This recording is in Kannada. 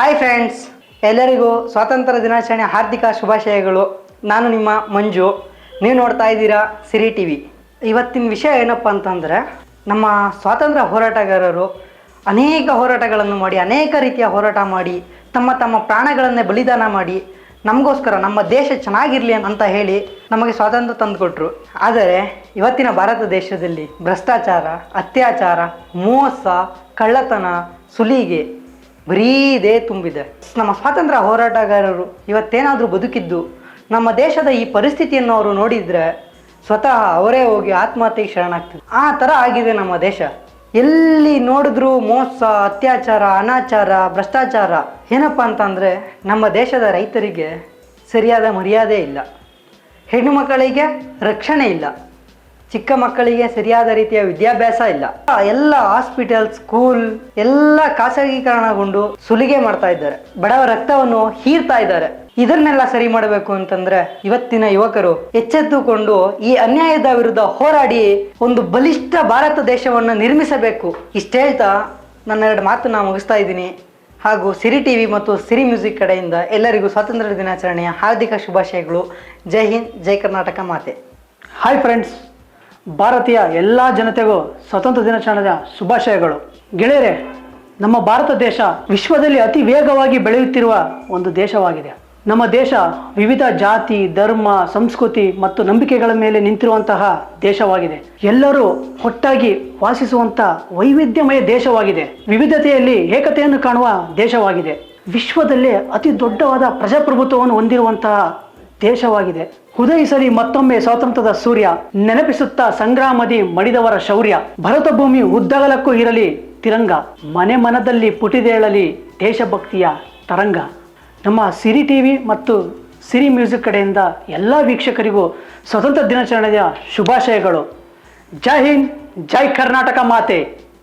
ಹಾಯ್ ಫ್ರೆಂಡ್ಸ್, ಎಲ್ಲರಿಗೂ ಸ್ವಾತಂತ್ರ್ಯ ದಿನಾಚರಣೆ ಹಾರ್ದಿಕ ಶುಭಾಶಯಗಳು. ನಾನು ನಿಮ್ಮ ಮಂಜು. ನೀವು ನೋಡ್ತಾ ಇದ್ದೀರಾ ಸಿರಿ ಟಿ ವಿ. ಇವತ್ತಿನ ವಿಷಯ ಏನಪ್ಪ ಅಂತಂದರೆ, ನಮ್ಮ ಸ್ವಾತಂತ್ರ್ಯ ಹೋರಾಟಗಾರರು ಅನೇಕ ಹೋರಾಟಗಳನ್ನು ಮಾಡಿ, ಅನೇಕ ರೀತಿಯ ಹೋರಾಟ ಮಾಡಿ, ತಮ್ಮ ಪ್ರಾಣಗಳನ್ನೇ ಬಲಿದಾನ ಮಾಡಿ ನಮಗೋಸ್ಕರ ನಮ್ಮ ದೇಶ ಚೆನ್ನಾಗಿರಲಿ ಅಂತ ಹೇಳಿ ನಮಗೆ ಸ್ವಾತಂತ್ರ್ಯ ತಂದುಕೊಟ್ರು. ಆದರೆ ಇವತ್ತಿನ ಭಾರತ ದೇಶದಲ್ಲಿ ಭ್ರಷ್ಟಾಚಾರ, ಅತ್ಯಾಚಾರ, ಮೋಸ, ಕಳ್ಳತನ, ಸುಲಿಗೆ ಬರೀ ಇದೇ ತುಂಬಿದೆ. ನಮ್ಮ ಸ್ವಾತಂತ್ರ್ಯ ಹೋರಾಟಗಾರರು ಇವತ್ತೇನಾದರೂ ಬದುಕಿದ್ದು ನಮ್ಮ ದೇಶದ ಈ ಪರಿಸ್ಥಿತಿಯನ್ನು ಅವರು ನೋಡಿದರೆ ಸ್ವತಃ ಅವರೇ ಹೋಗಿ ಆತ್ಮಹತ್ಯೆಗೆ ಶರಣಾಗ್ತಿದ್ರು. ಆ ಥರ ಆಗಿದೆ ನಮ್ಮ ದೇಶ. ಎಲ್ಲಿ ನೋಡಿದ್ರೂ ಮೋಸ, ಅತ್ಯಾಚಾರ, ಅನಾಚಾರ, ಭ್ರಷ್ಟಾಚಾರ. ಏನಪ್ಪ ಅಂತಂದರೆ, ನಮ್ಮ ದೇಶದ ರೈತರಿಗೆ ಸರಿಯಾದ ಮರ್ಯಾದೆ ಇಲ್ಲ, ಹೆಣ್ಣು ಮಕ್ಕಳಿಗೆ ರಕ್ಷಣೆ ಇಲ್ಲ, ಚಿಕ್ಕ ಮಕ್ಕಳಿಗೆ ಸರಿಯಾದ ರೀತಿಯ ವಿದ್ಯಾಭ್ಯಾಸ ಇಲ್ಲ. ಎಲ್ಲ ಹಾಸ್ಪಿಟಲ್, ಸ್ಕೂಲ್ ಎಲ್ಲ ಖಾಸಗೀಕರಣಗೊಂಡು ಸುಲಿಗೆ ಮಾಡ್ತಾ ಇದ್ದಾರೆ, ಬಡವ ರಕ್ತವನ್ನು ಹೀರ್ತಾ ಇದ್ದಾರೆ. ಇದನ್ನೆಲ್ಲ ಸರಿ ಮಾಡಬೇಕು ಅಂತಂದ್ರೆ ಇವತ್ತಿನ ಯುವಕರು ಎಚ್ಚೆತ್ತುಕೊಂಡು ಈ ಅನ್ಯಾಯದ ವಿರುದ್ಧ ಹೋರಾಡಿ ಒಂದು ಬಲಿಷ್ಠ ಭಾರತ ದೇಶವನ್ನು ನಿರ್ಮಿಸಬೇಕು. ಇಷ್ಟ ಹೇಳ್ತಾ ನನ್ನ ಎರಡು ಮಾತನ್ನ ಮುಗಿಸ್ತಾ ಇದ್ದೀನಿ. ಹಾಗೂ ಸಿರಿ ಟಿ ವಿ ಮತ್ತು ಸಿರಿ ಮ್ಯೂಸಿಕ್ ಕಡೆಯಿಂದ ಎಲ್ಲರಿಗೂ ಸ್ವಾತಂತ್ರ್ಯ ದಿನಾಚರಣೆಯ ಹಾರ್ದಿಕ ಶುಭಾಶಯಗಳು. ಜೈ ಹಿಂದ್, ಜೈ ಕರ್ನಾಟಕ ಮಾತೆ. ಹಾಯ್ ಫ್ರೆಂಡ್ಸ್, ಭಾರತೀಯ ಎಲ್ಲ ಜನತೆಗೂ ಸ್ವಾತಂತ್ರ್ಯ ದಿನಾಚರಣೆಯ ಶುಭಾಶಯಗಳು. ಗೆಳೆಯರೆ, ನಮ್ಮ ಭಾರತ ದೇಶ ವಿಶ್ವದಲ್ಲಿ ಅತಿ ವೇಗವಾಗಿ ಬೆಳೆಯುತ್ತಿರುವ ಒಂದು ದೇಶವಾಗಿದೆ. ನಮ್ಮ ದೇಶ ವಿವಿಧ ಜಾತಿ, ಧರ್ಮ, ಸಂಸ್ಕೃತಿ ಮತ್ತು ನಂಬಿಕೆಗಳ ಮೇಲೆ ನಿಂತಿರುವಂತಹ ದೇಶವಾಗಿದೆ. ಎಲ್ಲರೂ ಒಟ್ಟಾಗಿ ವಾಸಿಸುವಂಥ ವೈವಿಧ್ಯಮಯ ದೇಶವಾಗಿದೆ. ವಿವಿಧತೆಯಲ್ಲಿ ಏಕತೆಯನ್ನು ಕಾಣುವ ದೇಶವಾಗಿದೆ. ವಿಶ್ವದಲ್ಲೇ ಅತಿ ದೊಡ್ಡವಾದ ಪ್ರಜಾಪ್ರಭುತ್ವವನ್ನು ಹೊಂದಿರುವಂತಹ ದೇಶವಾಗಿದೆ. ಉದಯಿಸಲಿ ಮತ್ತೊಮ್ಮೆ ಸ್ವಾತಂತ್ರ್ಯದ ಸೂರ್ಯ, ನೆನಪಿಸುತ್ತಾ ಸಂಗ್ರಾಮದಿ ಮಡಿದವರ ಶೌರ್ಯ. ಭರತ ಭೂಮಿ ಉದ್ದಗಲಕ್ಕೂ ಇರಲಿ ತಿರಂಗ, ಮನೆ ಮನದಲ್ಲಿ ಪುಟಿದೇಳಲಿ ದೇಶಭಕ್ತಿಯ ತರಂಗ. ನಮ್ಮ ಸಿರಿ ಟಿ ವಿ ಮತ್ತು ಸಿರಿ ಮ್ಯೂಸಿಕ್ ಕಡೆಯಿಂದ ಎಲ್ಲ ವೀಕ್ಷಕರಿಗೂ ಸ್ವಾತಂತ್ರ್ಯ ದಿನಾಚರಣೆಯ ಶುಭಾಶಯಗಳು. ಜೈ ಹಿಂದ್, ಜೈ ಕರ್ನಾಟಕ ಮಾತೆ.